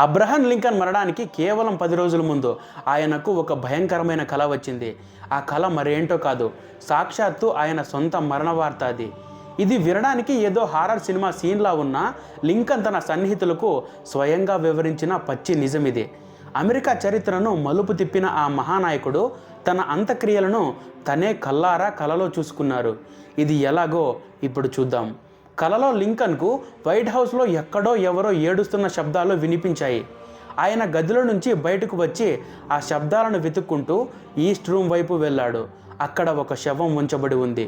Abraham Lincoln మరణానికి కేవలం 10 రోజుల ముందు ఆయనకు ఒక భయంకరమైన కల వచ్చింది. ఆ కల మరేంటో కాదు, సాక్షాత్తు ఆయన సొంత మరణ వార్త అది. ఇది వినడానికి ఏదో హారర్ సినిమా సీన్లా ఉన్న లింకన్ తన సన్నిహితులకు స్వయంగా వివరించిన పచ్చి నిజమిది. అమెరికా చరిత్రను మలుపు తిప్పిన ఆ మహానాయకుడు తన అంత్యక్రియలను తనే కల్లారా కలలో చూసుకున్నారు. ఇది ఎలాగో ఇప్పుడు చూద్దాం. కలలో లింకన్కు వైట్ హౌస్లో ఎక్కడో ఎవరో ఏడుస్తున్న శబ్దాలు వినిపించాయి. ఆయన గదిలో నుంచి బయటకు వచ్చి ఆ శబ్దాలను వెతుక్కుంటూ ఈస్ట్ రూమ్ వైపు వెళ్ళాడు. అక్కడ ఒక శవం ఉంచబడి ఉంది.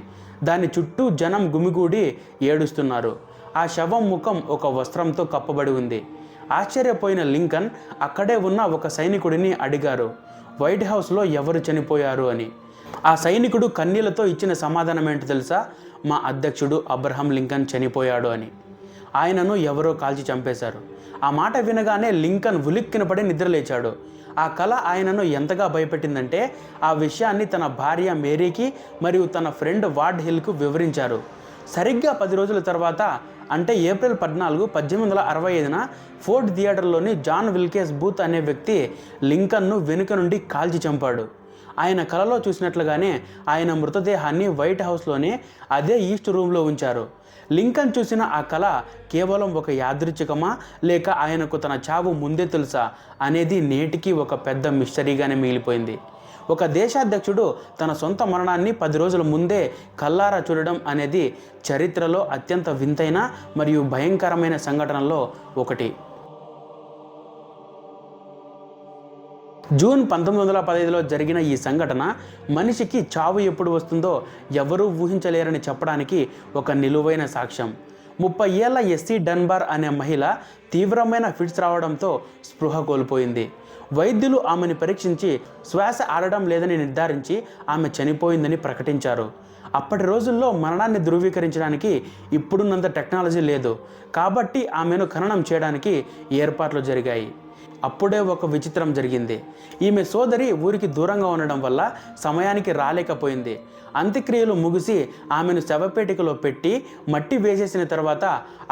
దాని చుట్టూ జనం గుమిగూడి ఏడుస్తున్నారు. ఆ శవం ముఖం ఒక వస్త్రంతో కప్పబడి ఉంది. ఆశ్చర్యపోయిన లింకన్ అక్కడే ఉన్న ఒక సైనికుడిని అడిగారు, వైట్ హౌస్లో ఎవరు చనిపోయారు అని. ఆ సైనికుడు కన్నీళ్లతో ఇచ్చిన సమాధానం ఏంటో తెలుసా? మా అధ్యక్షుడు అబ్రహం లింకన్ చనిపోయాడు అని. ఆయనను ఎవరో కాల్చి చంపేశారు. ఆ మాట వినగానే లింకన్ ఉలిక్కిన పడి నిద్రలేచాడు. ఆ కల ఆయనను ఎంతగా భయపెట్టిందంటే ఆ విషయాన్ని తన భార్య మేరీకి మరియు తన ఫ్రెండ్ వార్డ్ హిల్కు వివరించారు. సరిగ్గా 10 రోజుల తర్వాత, అంటే ఏప్రిల్ 14, 1865న ఫోర్డ్ థియేటర్లోని జాన్ విల్కేస్ బూత్ అనే వ్యక్తి లింకన్ను వెనుక నుండి కాల్చి చంపాడు. ఆయన కలలో చూసినట్లుగానే ఆయన మృతదేహాన్ని వైట్ హౌస్లోనే అదే ఈస్ట్ రూమ్లో ఉంచారు. లింకన్ చూసిన ఆ కల కేవలం ఒక యాదృచ్ఛికమా లేక ఆయనకు తన చావు ముందే తెలుసా అనేది నేటికి ఒక పెద్ద మిస్టరీగానే మిగిలిపోయింది. ఒక దేశాధ్యక్షుడు తన సొంత మరణాన్ని 10 రోజుల ముందే కల్లారా చూడడం అనేది చరిత్రలో అత్యంత వింతైన మరియు భయంకరమైన సంఘటనల్లో ఒకటి. జూన్ 1915లో జరిగిన ఈ సంఘటన మనిషికి చావు ఎప్పుడు వస్తుందో ఎవరూ ఊహించలేరని చెప్పడానికి ఒక నిలువైన సాక్ష్యం. 30 ఏళ్ల ఎస్సీ డన్బార్ అనే మహిళ తీవ్రమైన ఫిట్స్ రావడంతో స్పృహ కోల్పోయింది. వైద్యులు ఆమెను పరీక్షించి శ్వాస ఆడడం లేదని నిర్ధారించి ఆమె చనిపోయిందని ప్రకటించారు. అప్పటి రోజుల్లో మరణాన్ని ధృవీకరించడానికి ఇప్పుడున్నంత టెక్నాలజీ లేదు. కాబట్టి ఆమెను ఖననం చేయడానికి ఏర్పాట్లు జరిగాయి. అప్పుడే ఒక విచిత్రం జరిగింది. ఈమె సోదరి ఊరికి దూరంగా ఉండడం వల్ల సమయానికి రాలేకపోయింది. అంత్యక్రియలు ముగిసి ఆమెను శవపేటికలో పెట్టి మట్టి వేసేసిన తర్వాత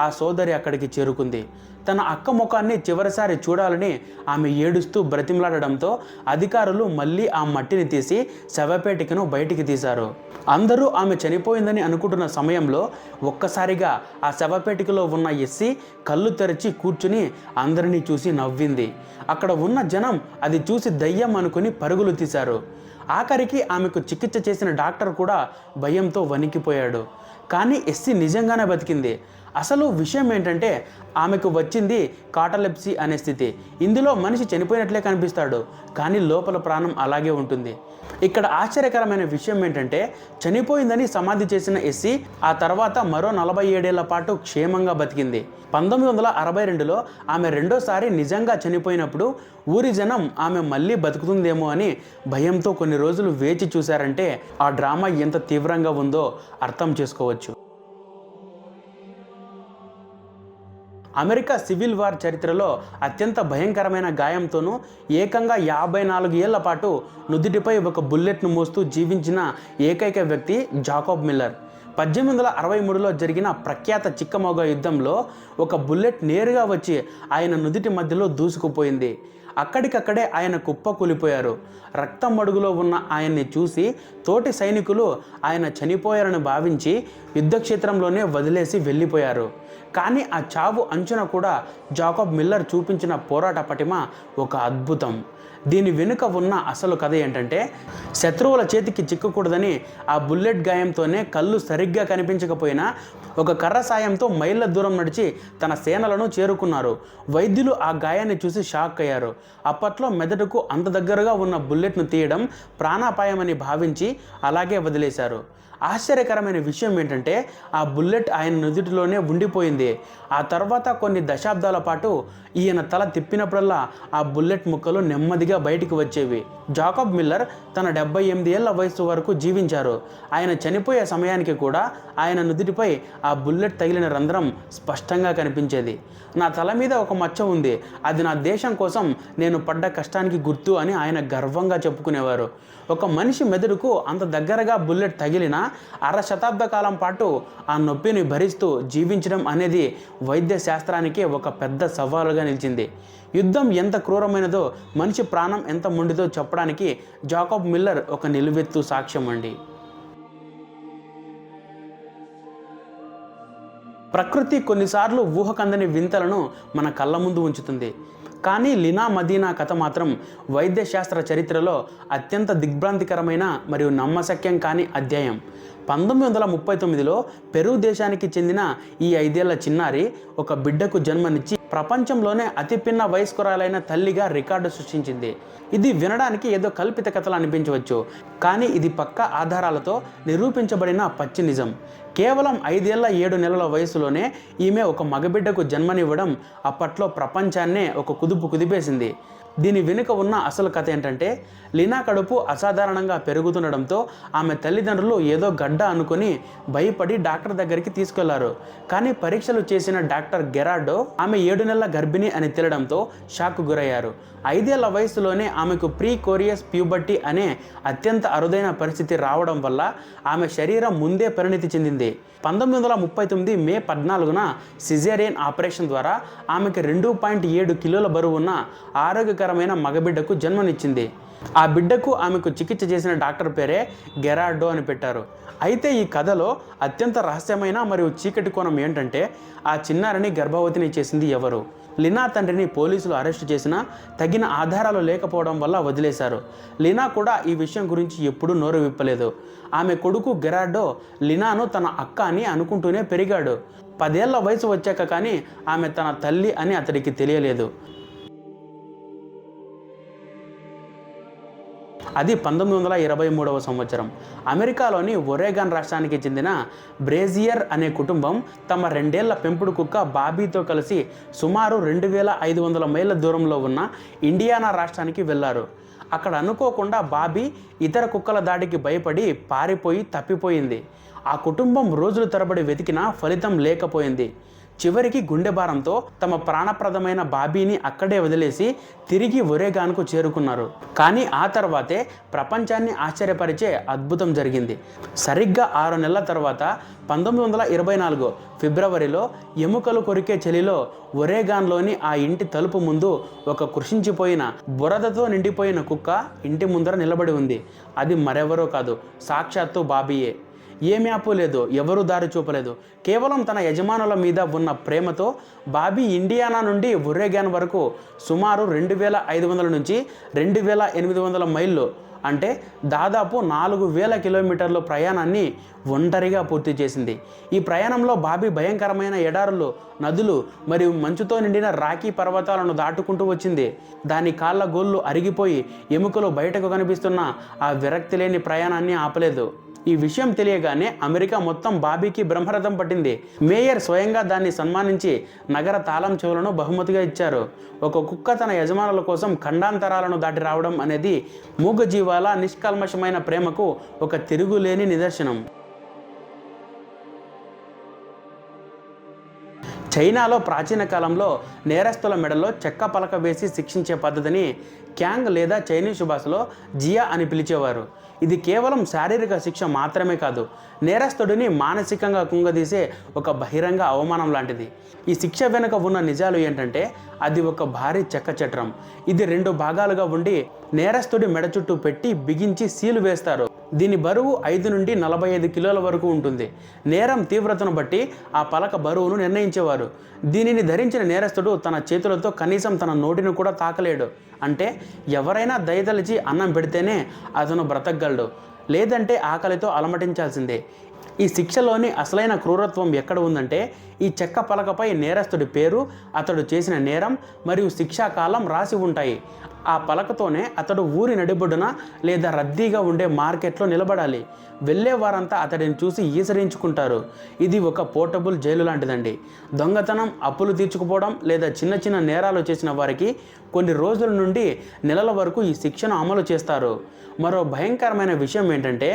ఆ సోదరి అక్కడికి చేరుకుంది. తన అక్క ముఖాన్ని చివరిసారి చూడాలని ఆమె ఏడుస్తూ బ్రతిమలాడడంతో అధికారులు మళ్ళీ ఆ మట్టిని తీసి శవపేటికను బయటికి తీశారు. అందరూ ఆమె చనిపోయిందని అనుకుంటున్న సమయంలో ఒక్కసారిగా ఆ శవపేటికలో ఉన్న ఎస్సీ కళ్ళు తెరిచి కూర్చుని అందరినీ చూసి నవ్వింది. అక్కడ ఉన్న జనం అది చూసి దయ్యం అనుకుని పరుగులు తీశారు. ఆఖరికి ఆమెకు చికిత్స చేసిన డాక్టర్ కూడా భయంతో వణికిపోయాడు. కానీ ఎస్సీ నిజంగానే బతికింది. అసలు విషయం ఏంటంటే ఆమెకు వచ్చింది కాటలెప్సీ అనే స్థితి. ఇందులో మనిషి చనిపోయినట్లే కనిపిస్తాడు, కానీ లోపల ప్రాణం అలాగే ఉంటుంది. ఇక్కడ ఆశ్చర్యకరమైన విషయం ఏంటంటే చనిపోయిందని సమాధి చేసిన ఎస్సీ ఆ తర్వాత మరో 47 ఏళ్ల పాటు క్షేమంగా బతికింది. 1962లో ఆమె రెండోసారి నిజంగా చనిపోయినప్పుడు ఊరి జనం ఆమె మళ్ళీ బతుకుతుందేమో అని భయంతో కొన్ని రోజులు వేచి చూశారంటే ఆ డ్రామా ఎంత తీవ్రంగా ఉందో అర్థం చేసుకోవచ్చు. అమెరికా సివిల్ వార్ చరిత్రలో అత్యంత భయంకరమైన గాయంతోనూ ఏకంగా 54 ఏళ్ల పాటు నుదుటిపై ఒక బుల్లెట్ను మోస్తూ జీవించిన ఏకైక వ్యక్తి జాకోబ్ మిల్లర్. 1863లో జరిగిన ప్రఖ్యాత చిక్కమోగ యుద్ధంలో ఒక బుల్లెట్ నేరుగా వచ్చి ఆయన నుదుటి మధ్యలో దూసుకుపోయింది. అక్కడికక్కడే ఆయన కుప్పకూలిపోయారు. రక్తం మడుగులో ఉన్న ఆయన్ని చూసి తోటి సైనికులు ఆయన చనిపోయారని భావించి యుద్ధక్షేత్రంలోనే వదిలేసి వెళ్ళిపోయారు. కానీ ఆ చావు అంచున కూడా జాకోబ్ మిల్లర్ చూపించిన పోరాట పటిమ ఒక అద్భుతం. దీని వెనుక ఉన్న అసలు కథ ఏంటంటే శత్రువుల చేతికి చిక్కకూడదని ఆ బుల్లెట్ గాయంతోనే కళ్ళు సరిగ్గా కనిపించకపోయినా ఒక కర్ర సాయంతో మైళ్ళ దూరం నడిచి తన సేనలను చేరుకున్నారు. వైద్యులు ఆ గాయాన్ని చూసి షాక్ అయ్యారు. అప్పట్లో మెదడుకు అంత దగ్గరగా ఉన్న బుల్లెట్ను తీయడం ప్రాణాపాయమని భావించి అలాగే వదిలేశారు. ఆశ్చర్యకరమైన విషయం ఏంటంటే ఆ బుల్లెట్ ఆయన నుదుటిలోనే ఉండిపోయింది. ఆ తర్వాత కొన్ని దశాబ్దాల పాటు ఈయన తల తిప్పినప్పుడల్లా ఆ బుల్లెట్ ముక్కలు నెమ్మదిగా బయటికి వచ్చేవి. జాకోబ్ మిల్లర్ తన 78 ఏళ్ల వయసు వరకు జీవించారు. ఆయన చనిపోయే సమయానికి కూడా ఆయన నుదుటిపై ఆ బుల్లెట్ తగిలిన రంధ్రం స్పష్టంగా కనిపించేది. నా తల మీద ఒక మచ్చ ఉంది, అది నా దేశం కోసం నేను పడ్డ కష్టానికి గుర్తు అని ఆయన గర్వంగా చెప్పుకునేవారు. ఒక మనిషి మెదడుకు అంత దగ్గరగా బుల్లెట్ తగిలిన అర శతాబ్ద కాలం పాటు ఆ నొప్పిని భరిస్తూ జీవించడం అనేది వైద్య శాస్త్రానికి ఒక పెద్ద సవాలుగా నిలిచింది. యుద్ధం ఎంత క్రూరమైనదో, మనిషి ప్రాణం ఎంత మొండిదో చెప్పడానికి జాకబ్ మిల్లర్ ఒక నిలువెత్తు సాక్ష్యం అండి. ప్రకృతి కొన్నిసార్లు ఊహకందని వింతలను మన కళ్ళ ముందు ఉంచుతుంది. కానీ లీనా మదీనా కథ మాత్రం వైద్యశాస్త్ర చరిత్రలో అత్యంత దిగ్భ్రాంతికరమైన మరియు నమ్మశక్యం కాని అధ్యాయం. 1939లో పెరు దేశానికి చెందిన ఈ 5 ఏళ్ల చిన్నారి ఒక బిడ్డకు జన్మనిచ్చి ప్రపంచంలోనే అతి పిన్న వయస్కురాలైన తల్లిగా రికార్డు సృష్టించింది. ఇది వినడానికి ఏదో కల్పిత కథలు అనిపించవచ్చు, కానీ ఇది పక్కా ఆధారాలతో నిరూపించబడిన పచ్చి నిజం. కేవలం 5 ఏళ్ల 7 నెలల వయసులోనే ఈమె ఒక మగబిడ్డకు జన్మనివ్వడం అప్పట్లో ప్రపంచాన్నే ఒక కుదుపు కుదిపేసింది. దీని వెనుక ఉన్న అసలు కథ ఏంటంటే, లీనా కడుపు అసాధారణంగా పెరుగుతుండడంతో ఆమె తల్లిదండ్రులు ఏదో గడ్డ అనుకుని భయపడి డాక్టర్ దగ్గరికి తీసుకెళ్లారు. కానీ పరీక్షలు చేసిన డాక్టర్ గెరార్డో ఆమె 7 నెలల గర్భిణి అని తేలడంతో షాక్కు గురయ్యారు. 5 ఏళ్ల వయసులోనే ఆమెకు ప్రీ కోరియస్ ప్యూబర్టీ అనే అత్యంత అరుదైన పరిస్థితి రావడం వల్ల ఆమె శరీరం ముందే పరిణితి చెందింది. 1939 మే 14న సిజేరియన్ ఆపరేషన్ ద్వారా ఆమెకు 2.7 కిలోల బరువున్న ఆరోగ్యకరమైన మగబిడ్డకు జన్మనిచ్చింది. ఆ బిడ్డకు ఆమెకు చికిత్స చేసిన డాక్టర్ పేరే గెరార్డో అని పెట్టారు. అయితే ఈ కథలో అత్యంత రహస్యమైన మరియు చీకటి కోణం ఏంటంటే, ఆ చిన్నారిని గర్భవతిని చేసింది ఎవరు? లీనా తండ్రిని పోలీసులు అరెస్టు చేసినా తగిన ఆధారాలు లేకపోవడం వల్ల వదిలేశారు. లీనా కూడా ఈ విషయం గురించి ఎప్పుడూ నోరు విప్పలేదు. ఆమె కొడుకు గెరార్డో లీనాను తన అక్క అని అనుకుంటూనే పెరిగాడు. 10 ఏళ్ల వయసు వచ్చాక కానీ ఆమె తన తల్లి అని అతడికి తెలియలేదు. అది 1923వ సంవత్సరం. అమెరికాలోని ఒరేగాన్ రాష్ట్రానికి చెందిన బ్రేజియర్ అనే కుటుంబం తమ 2 ఏళ్ల పెంపుడు కుక్క బాబీతో కలిసి సుమారు 2500 మైళ్ళ దూరంలో ఉన్న ఇండియానా రాష్ట్రానికి వెళ్లారు. అక్కడ అనుకోకుండా బాబీ ఇతర కుక్కల దాడికి భయపడి పారిపోయి తప్పిపోయింది. ఆ కుటుంబం రోజుల తరబడి వెతికినా ఫలితం లేకపోయింది. చివరికి గుండె భారంతో తమ ప్రాణప్రదమైన బాబీని అక్కడే వదిలేసి తిరిగి ఒరేగాన్కు చేరుకున్నారు. కానీ ఆ తర్వాతే ప్రపంచాన్ని ఆశ్చర్యపరిచే అద్భుతం జరిగింది. సరిగ్గా 6 నెలల తర్వాత 1924 ఫిబ్రవరిలో ఎముకలు కొరికే చలిలో ఒరేగాన్లోని ఆ ఇంటి తలుపు ముందు ఒక కృషించిపోయిన బురదతో నిండిపోయిన కుక్క ఇంటి ముందర నిలబడి ఉంది. అది మరెవరో కాదు, సాక్షాత్తు బాబీయే. ఏ మ్యాపు లేదు, ఎవరూ దారి చూపలేదు. కేవలం తన యజమానుల మీద ఉన్న ప్రేమతో బాబీ ఇండియానా నుండి ఒరేగాన్ వరకు సుమారు 2500 నుంచి 2800 మైళ్ళు, అంటే దాదాపు 4000 కిలోమీటర్ల ప్రయాణాన్ని ఒంటరిగా పూర్తి చేసింది. ఈ ప్రయాణంలో బాబీ భయంకరమైన ఎడారులు, నదులు మరియు మంచుతో నిండిన రాకీ పర్వతాలను దాటుకుంటూ వచ్చింది. దాని కాళ్ళ గోళ్ళు అరిగిపోయి ఎముకలు బయటకు కనిపిస్తున్న ఆ విరక్తి లేని ప్రయాణాన్ని ఆపలేదు. ఈ విషయం తెలియగానే అమెరికా మొత్తం బాబీకి బ్రహ్మరథం పట్టింది. మేయర్ స్వయంగా దాన్ని సన్మానించి నగర తాళం చెవులను బహుమతిగా ఇచ్చారు. ఒక కుక్క తన యజమానుల కోసం ఖండాంతరాలను దాటి రావడం అనేది మూగజీవాల నిష్కల్మషమైన ప్రేమకు ఒక తిరుగులేని నిదర్శనం. చైనాలో ప్రాచీన కాలంలో నేరస్తుల మెడలో చెక్క పలక వేసి శిక్షించే పద్ధతిని క్యాంగ్ లేదా చైనీస్ భాషలో జియా అని పిలిచేవారు. ఇది కేవలం శారీరక శిక్ష మాత్రమే కాదు, నేరస్తుడిని మానసికంగా కుంగదీసే ఒక బహిరంగ అవమానం లాంటిది. ఈ శిక్ష వెనుక ఉన్న నిజాలు ఏంటంటే, అది ఒక భారీ చెక్క చట్రం. ఇది 2 భాగాలుగా ఉండి నేరస్తుడి మెడ చుట్టూ పెట్టి బిగించి సీలు వేస్తారు. దీని బరువు 5 నుండి 45 కిలోల వరకు ఉంటుంది. నేరం తీవ్రతను బట్టి ఆ పలక బరువును నిర్ణయించేవారు. దీనిని ధరించిన నేరస్తుడు తన చేతులతో కనీసం తన నోటిని కూడా తాకలేడు. అంటే ఎవరైనా దయతలిచి అన్నం పెడితేనే అతను బ్రతకగలడు, లేదంటే ఆకలితో అలమటించాల్సిందే. ఈ శిక్షలోని అసలైన క్రూరత్వం ఎక్కడ ఉందంటే, ఈ చెక్క పలకపై నేరస్తుడి పేరు, అతడు చేసిన నేరం మరియు శిక్షాకాలం రాసి ఉంటాయి. ఆ పలకతోనే అతడు ఊరి నడిబొడ్డున లేదా రద్దీగా ఉండే మార్కెట్లో నిలబడాలి. వెళ్ళే వారంతా అతడిని చూసి ఈసరించుకుంటారు. ఇది ఒక పోర్టబుల్ జైలు లాంటిదండి. దొంగతనం, అప్పులు తీర్చుకుపోవడం లేదా చిన్న చిన్న నేరాలు చేసిన వారికి కొన్ని రోజుల నుండి నెలల వరకు ఈ శిక్షను అమలు చేస్తారు. మరో భయంకరమైన విషయం ఏంటంటే,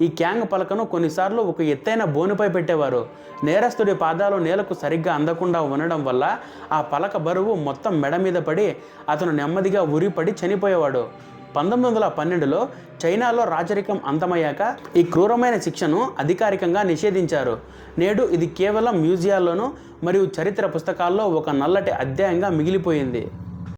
ఈ క్యాంగ్ పలకను కొన్నిసార్లు ఒక ఎత్తైన బోనుపై పెట్టేవారు. నేరస్తుడి పాదాలు నేలకు సరిగ్గా అందకుండా ఉండడం వల్ల ఆ పలక బరువు మొత్తం మెడ మీద పడి అతను నెమ్మదిగా ఉరిపడి చనిపోయేవాడు. 1912లో చైనాలో రాజరికం అంతమయ్యాక ఈ క్రూరమైన శిక్షను అధికారికంగా నిషేధించారు. నేడు ఇది కేవలం మ్యూజియాల్లోనూ మరియు చరిత్ర పుస్తకాల్లో ఒక నల్లటి అధ్యాయంగా మిగిలిపోయింది.